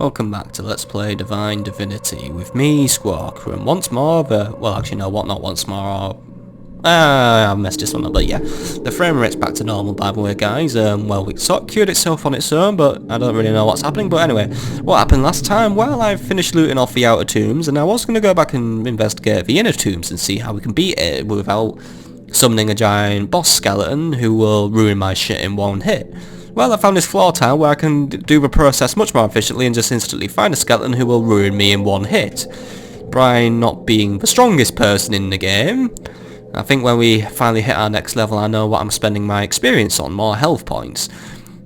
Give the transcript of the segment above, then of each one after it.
Welcome back to Let's Play Divine Divinity with me, Squawker, and once more well actually no, not once more, I messed this one up, but yeah, the frame rate's back to normal by the way guys. Well, it sort of cured itself on its own, but I don't really know what's happening. But anyway, what happened last time? Well, I finished looting off the outer tombs, and I was going to go back and investigate the inner tombs and see how we can beat it without summoning a giant boss skeleton who will ruin my shit in one hit. Well, I found this floor tile where I can do the process much more efficiently and just instantly find a skeleton who will ruin me in one hit. Brian not being the strongest person in the game, I think when we finally hit our next level I know what I'm spending my experience on, more health points.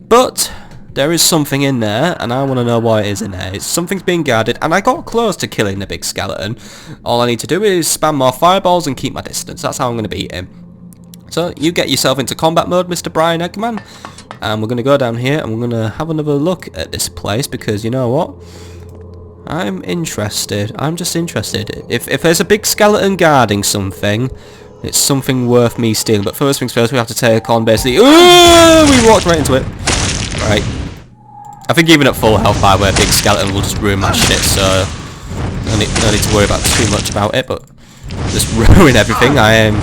But there is something in there and I want to know what it is in there. Something's being guarded and I got close to killing the big skeleton. All I need to do is spam more fireballs and keep my distance. That's how I'm going to beat him. So you get yourself into combat mode, Mr. Brian Eggman. And we're going to go down here and we're going to have another look at this place because you know what? I'm interested. I'm just interested. If there's a big skeleton guarding something, it's something worth me stealing. But first things first, we have to take on basically... Ooh, we walked right into it. Right. I think even at full health, by the way, a big skeleton will just ruin my shit, so... No need to worry about too much about it, but... Just ruin everything. I am,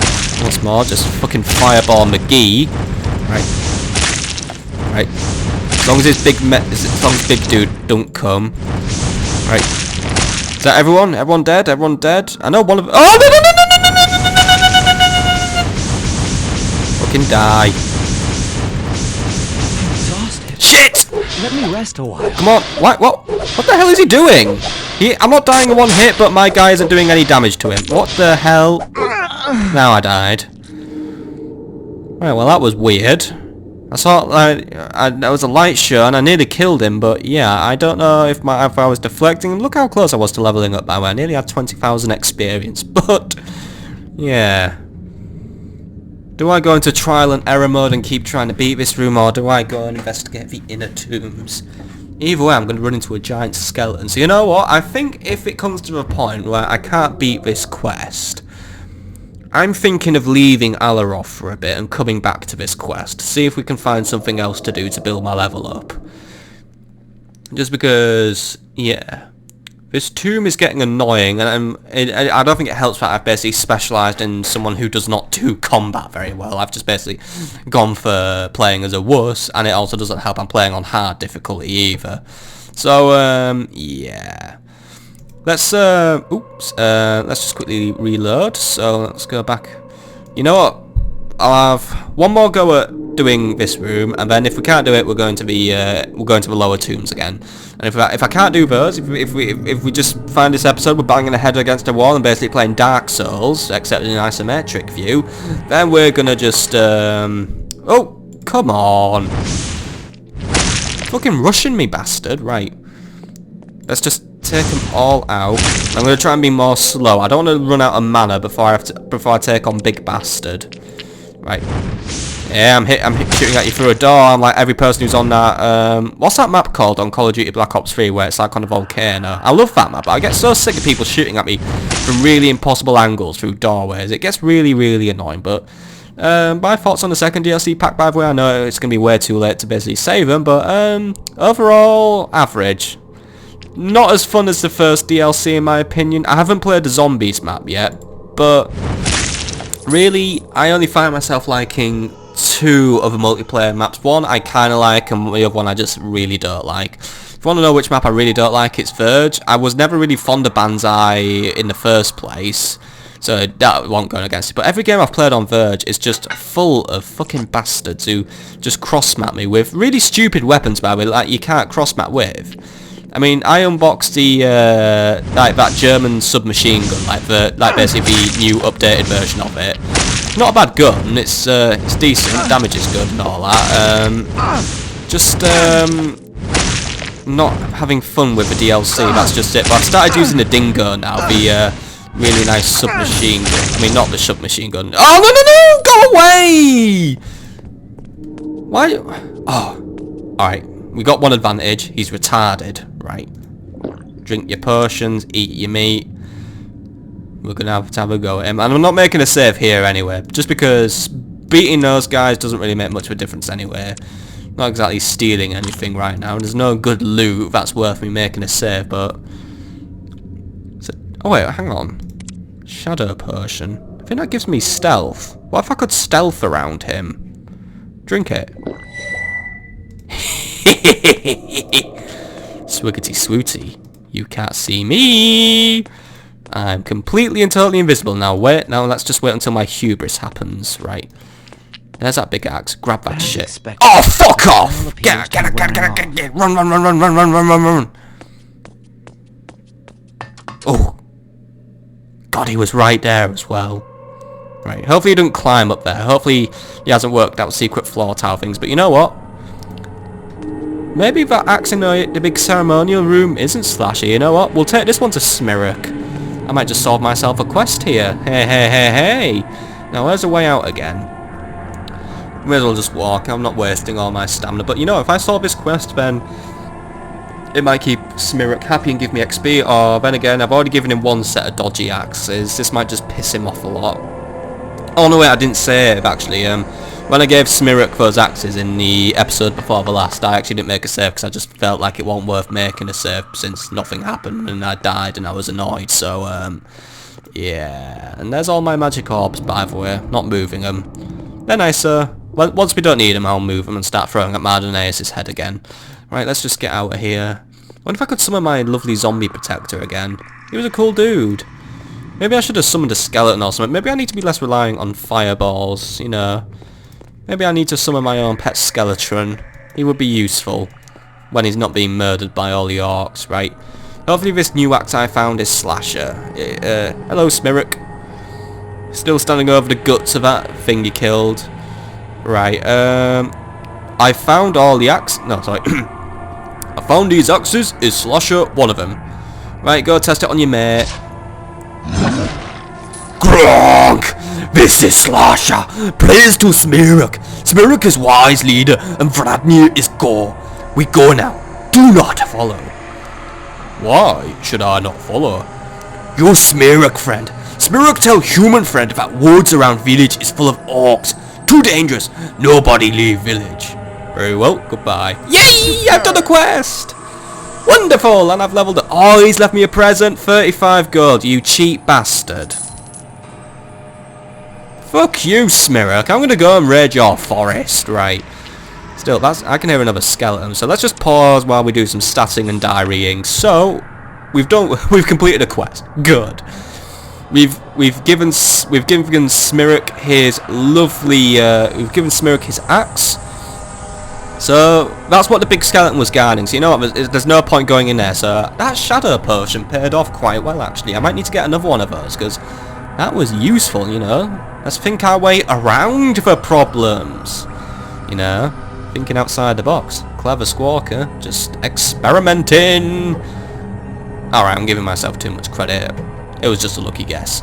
once more, just fucking Fireball McGee. Right. Right. As long as this big dude don't come. Right. Is that everyone? Everyone dead? Everyone dead? I know one of... Oh, no, no, no, no, no, no, no, no, no, no, no, fucking die. Exhausted. Shit! Let me rest a while. Come on. What the hell is he doing? I'm not dying in one hit, but my guy isn't doing any damage to him. What the hell? Now I died. Right, well that was weird. I saw that was a light show and I nearly killed him, but yeah, I don't know if I was deflecting. Look how close I was to leveling up by the way. I nearly had 20,000 experience, but yeah. Do I go into trial and error mode and keep trying to beat this room, or do I go and investigate the inner tombs? Either way, I'm going to run into a giant skeleton. So you know what? I think if it comes to a point where I can't beat this quest, I'm thinking of leaving Alaroth for a bit and coming back to this quest. See if we can find something else to do to build my level up. Just because, yeah. This tomb is getting annoying, and I don't think it helps that I've basically specialised in someone who does not do combat very well. I've just basically gone for playing as a wuss, and it also doesn't help I'm playing on hard difficulty either. So, yeah. Let's just quickly reload. So let's go back. You know what? I'll have one more go at doing this room, and then if we can't do it, we're going to the lower tombs again. And if I can't do those, if we just find this episode we're banging a head against a wall and basically playing Dark Souls, except in an isometric view, then we're gonna just oh, come on! Fucking rushing me, bastard! Right. Let's just take them all out. I'm gonna try and be more slow. I don't want to run out of mana before I take on Big Bastard. Right. Yeah, I'm shooting at you through a door. I'm like every person who's on that, what's that map called on Call of Duty Black Ops 3 where it's like on a volcano? I love that map, but I get so sick of people shooting at me from really impossible angles through doorways. It gets really, really annoying, but my thoughts on the second DLC pack, by the way, I know it's going to be way too late to basically save them, but overall, average. Not as fun as the first DLC in my opinion. I haven't played the Zombies map yet, but really, I only find myself liking two of the multiplayer maps. One I kind of like, and the other one I just really don't like. If you want to know which map I really don't like, it's Verge. I was never really fond of Banzai in the first place, so that won't go against it. But every game I've played on Verge is just full of fucking bastards who just cross-map me with really stupid weapons, by the way, like you can't cross-map with. I mean, I unboxed the like that German submachine gun, like basically the new updated version of it. Not a bad gun. It's decent. Damage is good and all that. Just not having fun with the DLC. That's just it. But I've started using the Dingo now. The really nice submachine gun. I mean, not the submachine gun. Oh no! Go away! Why? Oh, all right. We got one advantage. He's retarded, right? Drink your potions, eat your meat. We're gonna have to have a go at him, and I'm not making a save here anyway, just because beating those guys doesn't really make much of a difference anyway. Not exactly stealing anything right now. There's no good loot that's worth me making a save, but... Oh wait, hang on. Shadow potion. I think that gives me stealth. What if I could stealth around him? Drink it. Swiggity swooty. You can't see me. I'm completely and totally invisible now. Wait, now let's just wait until my hubris happens. Right. There's that big axe. Grab that shit. Oh, fuck off! Get it. Run. Oh. God, he was right there as well. Right, hopefully he didn't climb up there. Hopefully he hasn't worked out secret floor tile things. But you know what? Maybe that axe in the big ceremonial room isn't slashy. You know what? We'll take this one to Smirrock. I might just solve myself a quest here. Hey. Now, where's the way out again? May as well just walk. I'm not wasting all my stamina. But you know, if I solve this quest, then it might keep Smirrock happy and give me XP. Or then again, I've already given him one set of dodgy axes. This might just piss him off a lot. Oh no, wait, I didn't save actually. When I gave Smirrock those axes in the episode before the last, I actually didn't make a save because I just felt like it wasn't worth making a save since nothing happened and I died and I was annoyed. So yeah. And there's all my magic orbs, by the way. Not moving them. They're nicer. Well, once we don't need them, I'll move them and start throwing at Mardonaeus' head again. Right, let's just get out of here. I wonder if I could summon my lovely zombie protector again. He was a cool dude. Maybe I should have summoned a skeleton or something. Maybe I need to be less relying on fireballs, you know. Maybe I need to summon my own pet skeleton. He would be useful when he's not being murdered by all the orcs, right? Hopefully this new axe I found is Slasher. Hello, Smirrock. Still standing over the guts of that thing you killed. Right, I found all the axes. No, sorry. I found these axes. Is Slasher one of them? Right, go test it on your mate. Gronk! This is Slasher. Praise to Smirrock. Smirrock is wise leader, and Vladimir is Gore. We go now. Do not follow. Why should I not follow? Your Smirrock friend. Smirrock tell human friend that woods around village is full of orcs. Too dangerous. Nobody leave village. Very well. Goodbye. Yay! I've done a quest. Wonderful, and I've leveled it. Oh, he's left me a present. 35 gold. You cheap bastard. Fuck you, Smirrock. I'm gonna go and raid your forest, right? Still, I can hear another skeleton. So let's just pause while we do some statting and diarying. So we've completed a quest. Good. We've given Smirrock his lovely. We've given Smirrock his axe. So that's what the big skeleton was guarding. So you know what? There's no point going in there. So that shadow potion paid off quite well, actually. I might need to get another one of those because that was useful. You know, let's think our way around the problems. You know, thinking outside the box. Clever Squawker, just experimenting. Alright, I'm giving myself too much credit. It was just a lucky guess.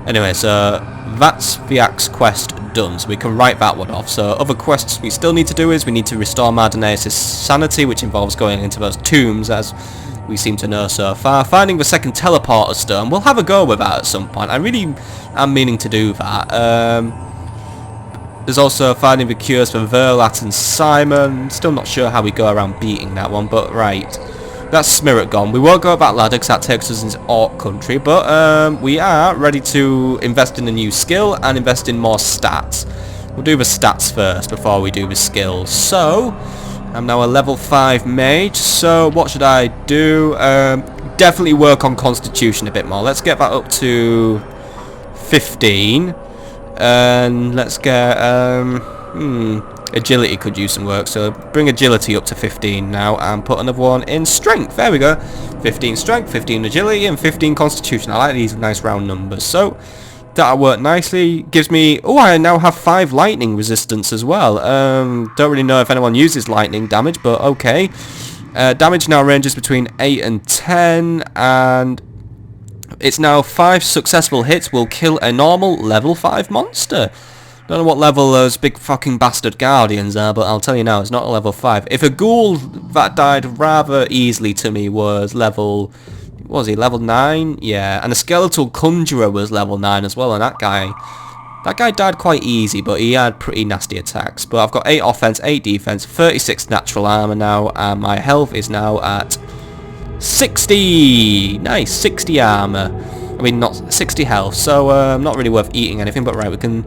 Anyway, so that's the axe quest done, so we can write that one off. So other quests we still need to do is we need to restore Mardonaeus' sanity, which involves going into those tombs, as we seem to know so far. Finding the second teleporter stone, we'll have a go with that at some point. I really am meaning to do that. There's also finding the cures for Verlat and Simon. Still not sure how we go around beating that one, but right. That's Smirrock gone. We won't go up that ladder because that takes us into Orc country, but we are ready to invest in a new skill and invest in more stats. We'll do the stats first before we do the skills. So, I'm now a level 5 mage, so what should I do? Definitely work on Constitution a bit more. Let's get that up to 15. And let's get, Agility could use some work, so bring Agility up to 15 now and put another one in Strength. There we go. 15 Strength, 15 Agility, and 15 Constitution. I like these nice round numbers. So that'll work nicely. Gives me... Oh, I now have 5 lightning resistance as well. Don't really know if anyone uses lightning damage, but okay. Damage now ranges between 8 and 10, and it's now 5 successful hits will kill a normal level 5 monster. Don't know what level those big fucking bastard guardians are, but I'll tell you now, it's not a level 5. If a ghoul that died rather easily to me was level... What was he, level 9? Yeah, and a skeletal conjurer was level 9 as well, and that guy That guy died quite easy, but he had pretty nasty attacks. But I've got 8 offense, 8 defense, 36 natural armor now, and my health is now at 60! Nice, 60 armor. I mean, not 60 health, so not really worth eating anything, but right, we can...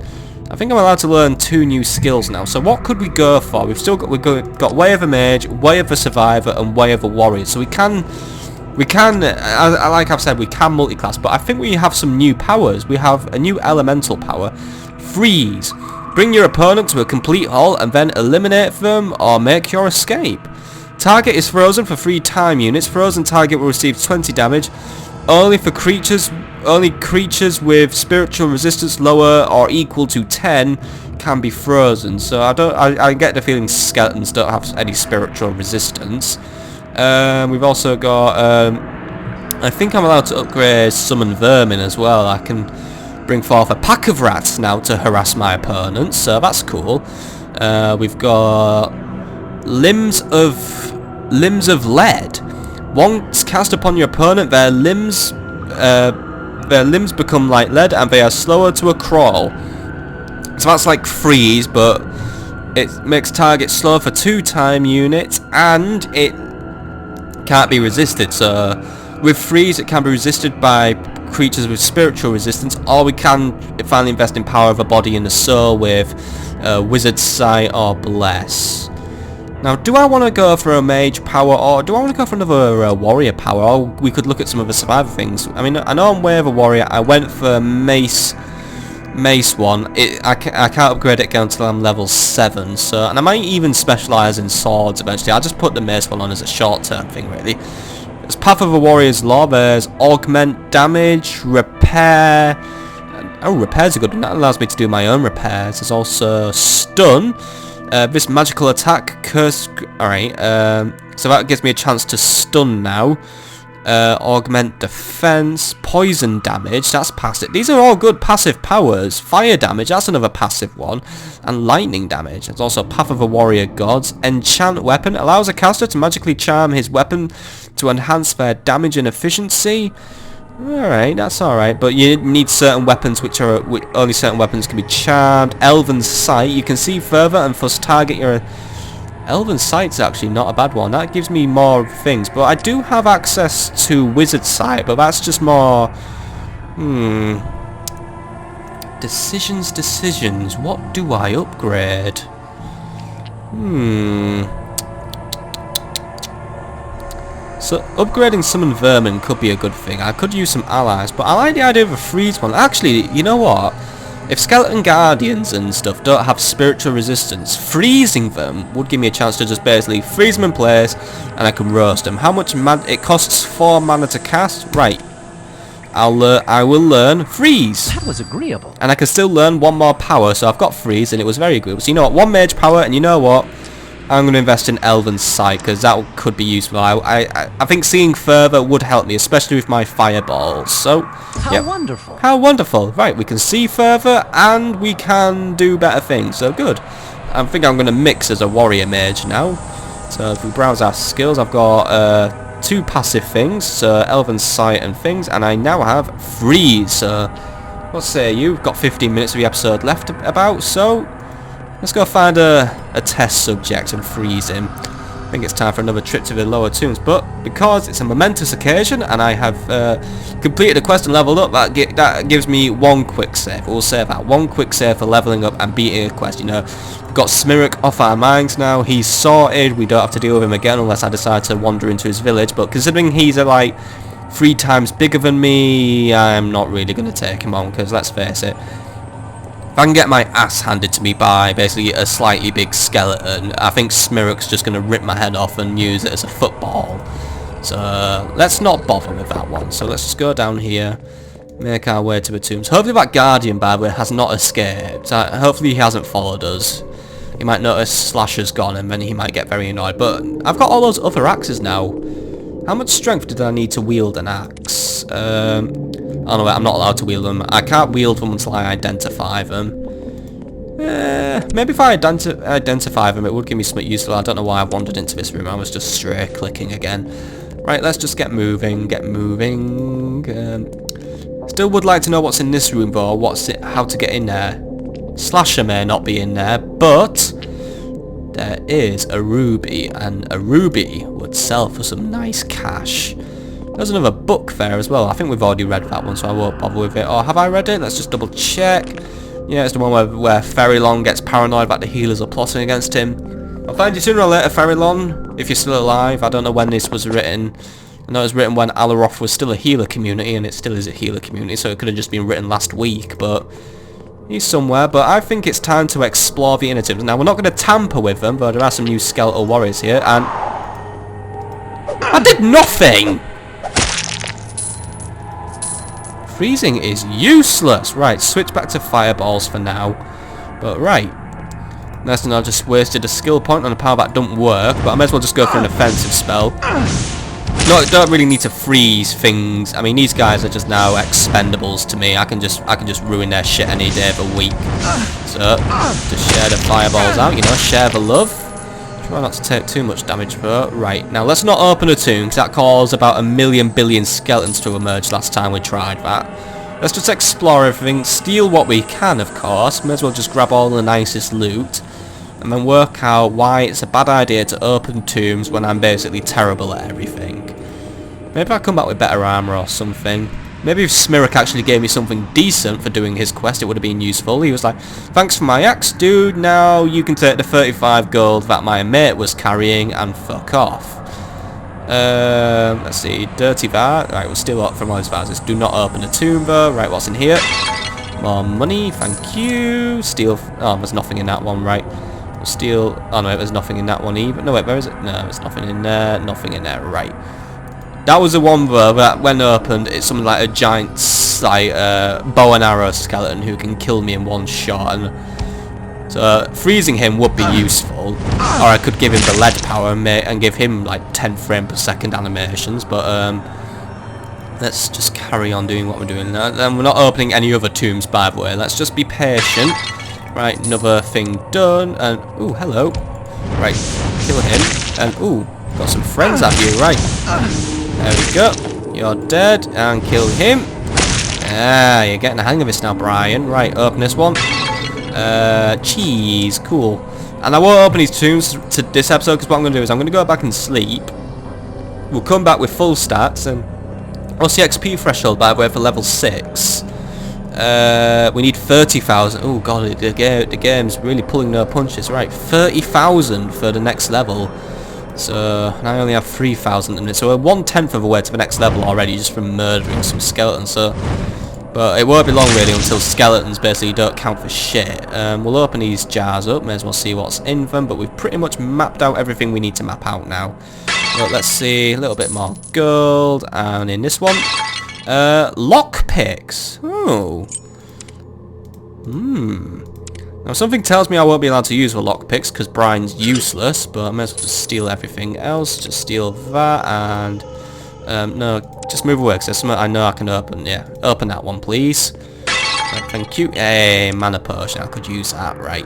I think I'm allowed to learn 2 new skills now, so what could we go for? We've got Way of a Mage, Way of a Survivor, and Way of a Warrior, so we can, like I've said, we can multi-class, but I think we have some new powers. We have a new elemental power, Freeze. Bring your opponent to a complete halt and then eliminate them or make your escape. Target is frozen for 3 time units. Frozen target will receive 20 damage. Only creatures with spiritual resistance lower or equal to 10 can be frozen. So I get the feeling skeletons don't have any spiritual resistance. We've also got I think I'm allowed to upgrade Summon Vermin as well. I can bring forth a pack of rats now to harass my opponents, so that's cool. We've got Limbs of Lead. Once cast upon your opponent, their limbs become like lead and they are slower to a crawl. So that's like Freeze, but it makes target slower for 2 time units and it can't be resisted. So with Freeze it can be resisted by creatures with spiritual resistance, or we can finally invest in Power of the Body and the Soul with Wizard's Sight or Bless. Now, do I want to go for a Mage power, or do I want to go for another Warrior power, or we could look at some of the Survivor things? I mean, I know I'm Way of a Warrior. I went for Mace one. I can't upgrade it again until I'm level 7, so, and I might even specialise in swords eventually. I'll just put the Mace one on as a short-term thing, really. There's Path of a Warrior's Law. There's Augment Damage, Repair. Oh, Repair's a good one. That allows me to do my own repairs. There's also Stun. This magical attack, curse... Alright, so that gives me a chance to stun now. Augment defense, poison damage, that's passive. These are all good passive powers. Fire damage, that's another passive one. And lightning damage. There's also Path of a Warrior Gods. Enchant weapon, allows a caster to magically charm his weapon to enhance their damage and efficiency. Alright, that's alright, but you need certain weapons only certain weapons can be charmed. Elven Sight, you can see further and thus target your... Elven Sight's actually not a bad one, that gives me more things, but I do have access to Wizard Sight, but that's just more... Decisions, what do I upgrade? So upgrading Summon Vermin could be a good thing. I could use some allies, but I like the idea of a Freeze one. Actually, you know what? If Skeleton Guardians and stuff don't have spiritual resistance, freezing them would give me a chance to just basically freeze them in place and I can roast them. How much mana? It costs 4 mana to cast. Right. I will learn Freeze. That was agreeable. And I can still learn 1 more power, so I've got Freeze and it was very agreeable. So you know what? 1 mage power, and you know what? I'm going to invest in Elven Sight because that could be useful. I think seeing further would help me, especially with my fireballs. So, how wonderful! How wonderful! Right, we can see further and we can do better things. So good. I think I'm going to mix as a warrior mage now. So if we browse our skills, I've got 2 passive things, so Elven Sight and things, and I now have Freeze. So what say you? We've got 15 minutes of the episode left about, so. Let's go find a test subject and freeze him. I think it's time for another trip to the lower tombs, but because it's a momentous occasion and I have completed a quest and leveled up, that gives me 1 quick save. We'll save that. 1 quick save for leveling up and beating a quest. You know, we've got Smirek off our minds now. He's sorted. We don't have to deal with him again unless I decide to wander into his village, but considering he's like 3 times bigger than me, I'm not really going to take him on because let's face it, if I can get my ass handed to me by basically a slightly big skeleton, I think Smirek's just going to rip my head off and use it as a football. So let's not bother with that one. So let's just go down here, make our way to the tombs. Hopefully that Guardian, by the way, has not escaped. Hopefully he hasn't followed us. He might notice Slasher's gone and then he might get very annoyed. But I've got all those other axes now. How much strength did I need to wield an axe? Oh no, wait, I'm not allowed to wield them. I can't wield them until I identify them. Maybe if I identify them, it would give me something useful. I don't know why I wandered into this room. I was just straight clicking again. Right, let's just get moving. Still would like to know what's in this room, though. How to get in there. Slasher may not be in there, but there is a ruby, and a ruby would sell for some nice cash. There's another book there as well. I think we've already read that one, so I won't bother with it. Or have I read it? Let's just double check. Yeah, it's the one where Ferrylon gets paranoid that the healers are plotting against him. I'll find you sooner or later, Ferrylon, if you're still alive. I don't know when this was written. I know it was written when Alaroth was still a healer community, and it still is a healer community, so it could have just been written last week, but he's somewhere. But I think it's time to explore the inner tombs. Now, we're not going to tamper with them, but there are some new skeletal warriors here, and I did nothing! Freezing is useless! Right, switch back to fireballs for now. But right. Nice to know I just wasted a skill point on a power that don't work, but I may as well just go for an offensive spell. No, don't really need to freeze things. I mean, these guys are just now expendables to me. I can just ruin their shit any day of the week. So, just share the fireballs out, you know, share the love. Try not to take too much damage though. Right, now let's not open a tomb, because that caused about 1,000,000 billion skeletons to emerge last time we tried that. Let's just explore everything, steal what we can, of course. May as well just grab all the nicest loot, and then work out why it's a bad idea to open tombs when I'm basically terrible at everything. Maybe I'll come back with better armor or something. Maybe if Smirek actually gave me something decent for doing his quest, it would have been useful. He was like, thanks for my axe, dude. Now you can take the 35 gold that my mate was carrying and fuck off. Let's see. Dirty vat. Right, we'll steal up from all those vases. Do not open a tomb, though. Right, what's in here? More money. Thank you. Steal. Oh, there's nothing in that one, right. We'll steal. Oh, no, wait, there's nothing in that one either. No, wait, where is it? No, there's nothing in there. Nothing in there. Right. That was the one though that when opened, it's something like a giant like bow and arrow skeleton who can kill me in one shot, and so freezing him would be useful, or I could give him the lead power and give him like 10 frame per second animations. But let's just carry on doing what we're doing now. And we're not opening any other tombs, by the way. Let's just be patient. Right, another thing done, and ooh, hello. Right, kill him, and ooh, got some friends at you. Right. There we go. You're dead. And kill him. Ah, you're getting the hang of this now, Brian. Right, open this one. Cheese. Cool. And I won't open these tombs to this episode, because what I'm going to do is I'm going to go back and sleep. We'll come back with full stats. And what's the XP threshold, by the way, for level 6? We need 30,000. Oh, God, the game's really pulling no punches. Right, 30,000 for the next level. So, and I only have 3,000 in it, so we're 1/10 of the way to the next level already just from murdering some skeletons, so... But it won't be long really until skeletons basically don't count for shit. We'll open these jars up, may as well see what's in them, but we've pretty much mapped out everything we need to map out now. But let's see, a little bit more gold, and in this one... lockpicks! Oh... Now something tells me I won't be allowed to use the lockpicks because Brian's useless, but I may as well just steal everything else. Just steal that and... no, just move away because there's something I know I can open. Yeah, open that one please. Right, thank you. Hey, mana potion, I could use that, right.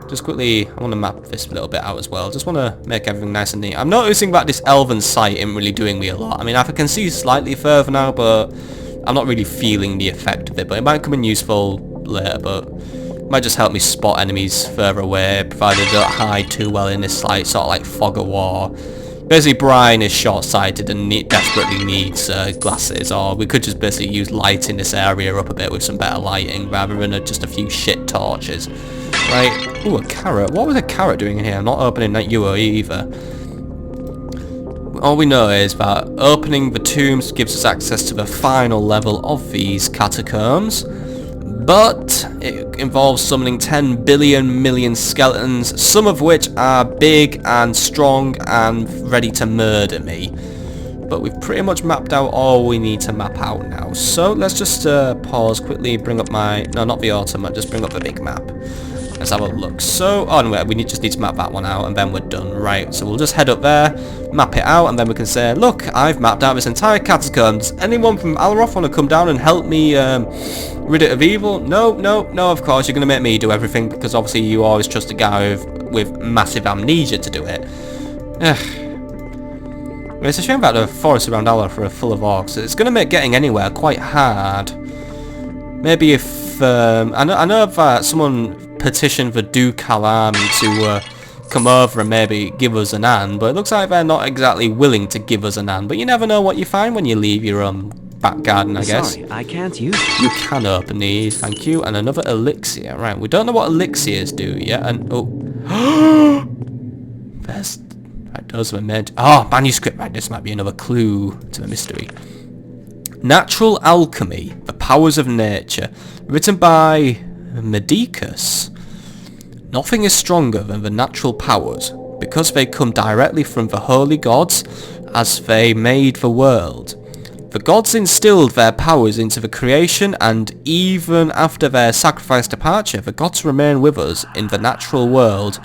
Just quickly, I want to map this little bit out as well. Just want to make everything nice and neat. I'm noticing that this elven sight isn't really doing me a lot. I mean, I can see slightly further now, but I'm not really feeling the effect of it. But it might come in useful later, but... might just help me spot enemies further away, provided they don't hide too well in this like sort of like fog of war. Basically, Brian is short-sighted and desperately needs glasses, or we could just basically use lighting this area up a bit with some better lighting rather than just a few shit torches. Right, ooh, a carrot. What was a carrot doing in here? I'm not opening that UO either. All we know is that opening the tombs gives us access to the final level of these catacombs. But it involves summoning 10 billion million skeletons, some of which are big and strong and ready to murder me. But we've pretty much mapped out all we need to map out now. So let's just pause quickly, bring up my... no, not the autumn, just bring up the big map. Let's have a look. So, oh no, we just need to map that one out and then we're done. Right, so we'll just head up there, map it out, and then we can say, look, I've mapped out this entire catacomb. Does anyone from Alaroth want to come down and help me rid it of evil? No, of course, you're going to make me do everything because obviously you always trust a guy with massive amnesia to do it. It's a shame that the forests around Alaroth are full of orcs. It's going to make getting anywhere quite hard. Maybe if if I know if someone petitioned the Ducal army to come over and maybe give us an hand, but it looks like they're not exactly willing to give us an hand. But you never know what you find when you leave your back garden, I guess. Sorry, I can't use it. You can open these, thank you. And another elixir, right? We don't know what elixirs do yet. And oh, there's right, those were meant. Oh, manuscript. Right, this might be another clue to the mystery. Natural Alchemy: The Powers of Nature, written by Medicus. Nothing is stronger than the natural powers, because they come directly from the holy gods as they made the world. The gods instilled their powers into the creation, and even after their sacrifice departure, the gods remain with us in the natural world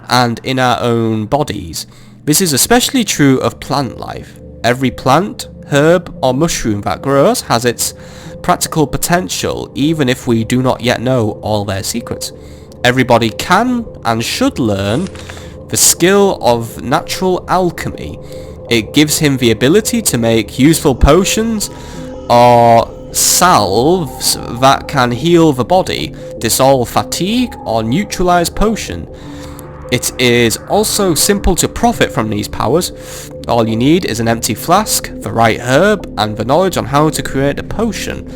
and in our own bodies. This is especially true of plant life. Every plant, herb or mushroom that grows has its practical potential, even if we do not yet know all their secrets. Everybody can and should learn the skill of natural alchemy. It gives him the ability to make useful potions or salves that can heal the body, dissolve fatigue, or neutralize potion. It is also simple to profit from these powers. All you need is an empty flask, the right herb, and the knowledge on how to create a potion.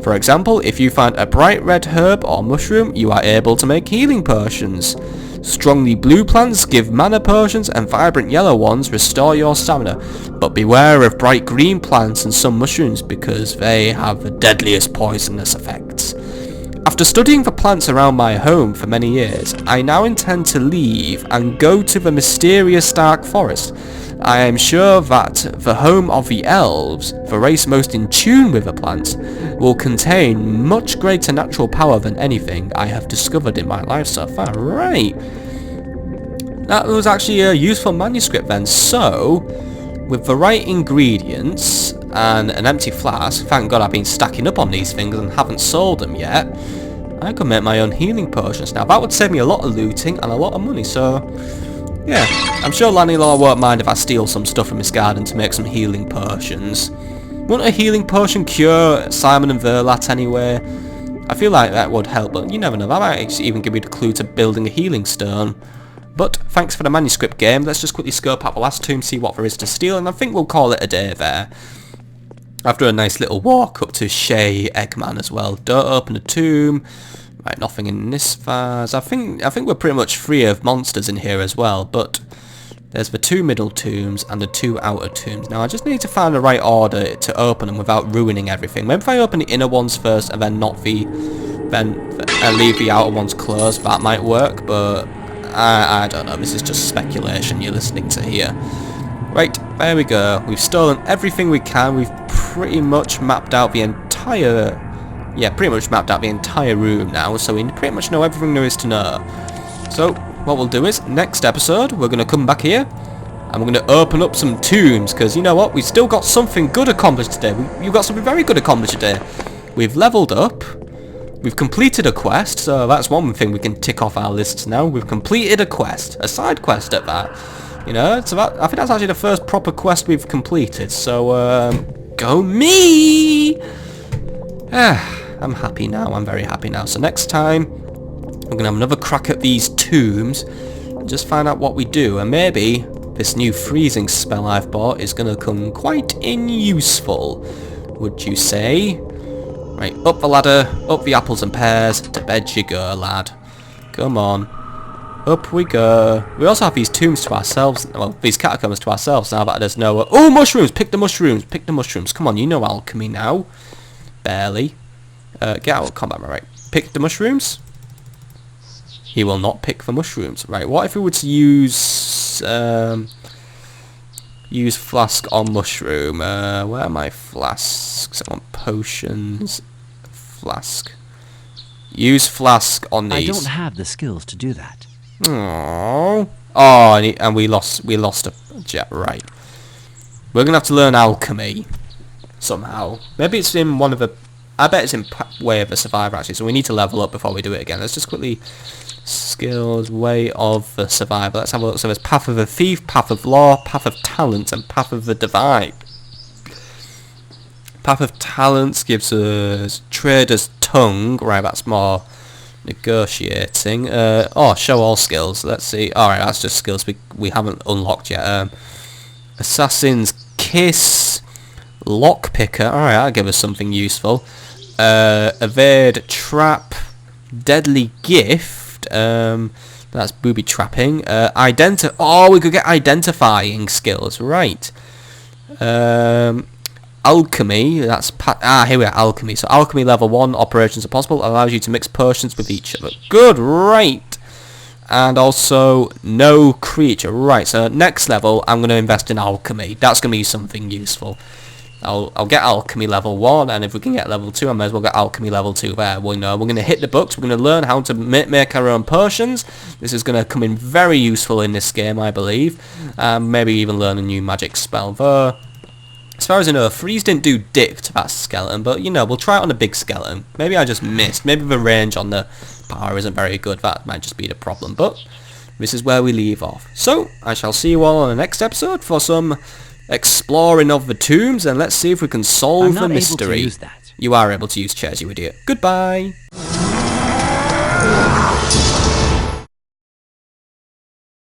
For example, if you find a bright red herb or mushroom, you are able to make healing potions. Strongly blue plants give mana potions, and vibrant yellow ones restore your stamina. But beware of bright green plants and some mushrooms, because they have the deadliest poisonous effects. After studying the plants around my home for many years, I now intend to leave and go to the mysterious dark forest. I am sure that the home of the elves, the race most in tune with the plants, will contain much greater natural power than anything I have discovered in my life so far. Right. That was actually a useful manuscript then. So, with the right ingredients and an empty flask, thank God I've been stacking up on these things and haven't sold them yet, I could make my own healing potions. Now that would save me a lot of looting and a lot of money, so yeah, I'm sure Lanilaw won't mind if I steal some stuff from his garden to make some healing potions. Wouldn't a healing potion cure Simon and Verlat anyway? I feel like that would help, but you never know, that might actually even give me the clue to building a healing stone. But thanks for the manuscript game. Let's just quickly scope out the last tomb, see what there is to steal, and I think we'll call it a day there. After a nice little walk up to Shay Eggman as well. Don't open a tomb. Right, nothing in this vase. I think we're pretty much free of monsters in here as well, but there's the 2 middle tombs and the 2 outer tombs. Now I just need to find the right order to open them without ruining everything. Maybe if I open the inner ones first and then leave the outer ones closed, that might work, but I don't know. This is just speculation you're listening to here. Right, there we go. We've stolen everything we can. We've pretty much mapped out the entire room now, so we pretty much know everything there is to know. So, what we'll do is, next episode, we're going to come back here, and we're going to open up some tombs, because you know what, we've still got something good accomplished today. You've got something very good accomplished today. We've leveled up, we've completed a quest, so that's one thing we can tick off our lists now. We've completed a quest, a side quest at that. You know, so I think that's actually the first proper quest we've completed, so, go me! I'm happy now, I'm very happy now. So next time, we're going to have another crack at these tombs, and just find out what we do, and maybe this new freezing spell I've bought is going to come quite in useful, would you say? Right, up the ladder, up the apples and pears, to bed you go, lad. Come on. Up we go. We also have these tombs to ourselves, well, these catacombs to ourselves now that there's no... Oh, mushrooms! Pick the mushrooms! Pick the mushrooms! Come on, you know alchemy now. Barely. Get out of combat, right. Pick the mushrooms. He will not pick the mushrooms. Right, what if we were to use... use flask on mushroom? Where are my flasks? I want potions. Flask. Use flask on these. I don't have the skills to do that. Aww. Oh, and we lost a jet, right. We're going to have to learn alchemy. Somehow. Maybe it's in one of the... I bet it's in Way of the Survivor actually, so we need to level up before we do it again. Let's just quickly... Skills, Way of the Survivor. Let's have a look. So there's Path of the Thief, Path of Law, Path of Talent, and Path of the Divine. Path of Talents gives us Trader's Tongue. Right, that's more negotiating. Oh, show all skills. Let's see. Alright, that's just skills we haven't unlocked yet. Assassin's Kiss. Lockpicker. Alright, that'll give us something useful. Evade Trap. Deadly Gift. That's booby trapping. Oh, we could get identifying skills. Right. Alchemy, that's here we are, alchemy. So alchemy level 1 operations are possible, allows you to mix potions with each other. Good, right. And also no creature. Right, so next level I'm going to invest in alchemy. That's going to be something useful. I'll get alchemy level 1, and if we can get level 2, I may as well get alchemy level 2 there. Well, we're going to hit the books, we're going to learn how to make our own potions. This is going to come in very useful in this game, I believe. Maybe even learn a new magic spell there. As far as I know, Freeze didn't do dick to that skeleton, but we'll try it on a big skeleton. Maybe I just missed. Maybe the range on the power isn't very good. That might just be the problem, but this is where we leave off. So, I shall see you all on the next episode for some exploring of the tombs, and let's see if we can solve the mystery. I'm not able to use that. You are able to use chairs, you idiot. Goodbye!